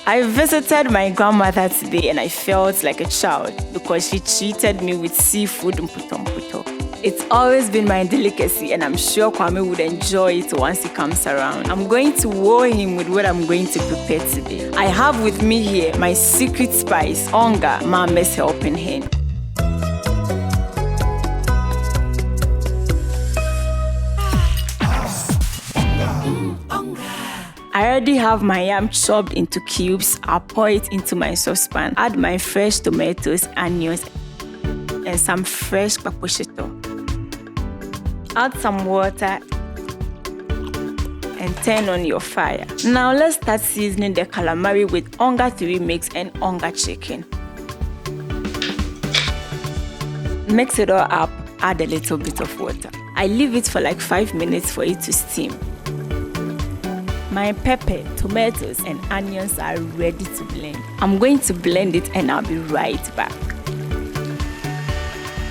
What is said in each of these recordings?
I visited my grandmother today and I felt like a child because she treated me with seafood Mpotompoto. It's always been my delicacy and I'm sure Kwame would enjoy it once he comes around. I'm going to wow him with what I'm going to prepare today. I have with me here my secret spice, Onga, Mama's helping hand. I already have my yam chopped into cubes. I'll pour it into my saucepan. Add my fresh tomatoes, onions, and some fresh Mpotompoto. Add some water and turn on your fire. Now let's start seasoning the calamari with Onga 3 mix and Onga chicken. Mix it all up, add a little bit of water. I leave it for like 5 minutes for it to steam. My pepper, tomatoes, and onions are ready to blend. I'm going to blend it and I'll be right back.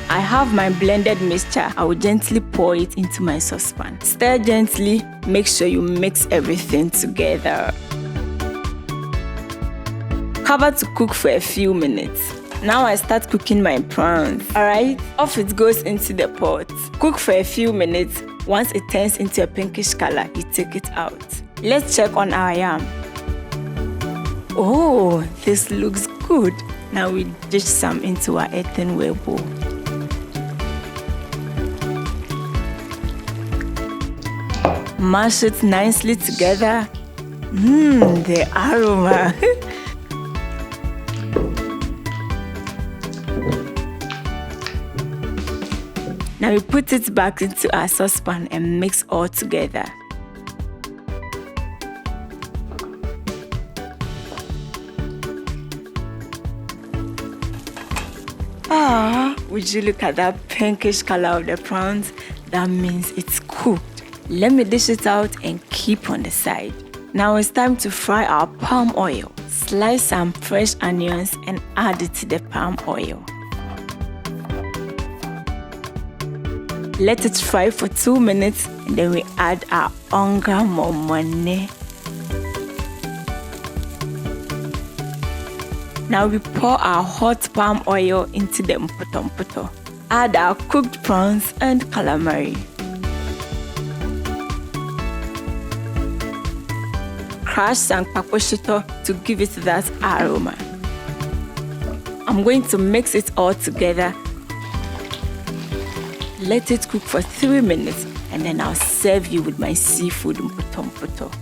I have my blended mixture. I will gently pour it into my saucepan. Stir gently, make sure you mix everything together. Cover to cook for a few minutes. Now I start cooking my prawns. Alright, off it goes into the pot. Cook for a few minutes. Once it turns into a pinkish color, you take it out. Let's check on our yam. Oh, this looks good. Now we dish some into our earthenware bowl. Mash it nicely together. The aroma. Now we put it back into our saucepan and mix all together. Would you look at that pinkish color of the prawns? That means it's cooked. Let me dish it out and keep on the side. Now it's time to fry our palm oil. Slice some fresh onions and add it to the palm oil. Let it fry for 2 minutes and then we add our Onga momone. Now we pour our hot palm oil into the Mpotompoto. Add our cooked prawns and calamari. Crush some Mpotompoto to give it that aroma. I'm going to mix it all together. Let it cook for 3 minutes and then I'll serve you with my seafood Mpotompoto.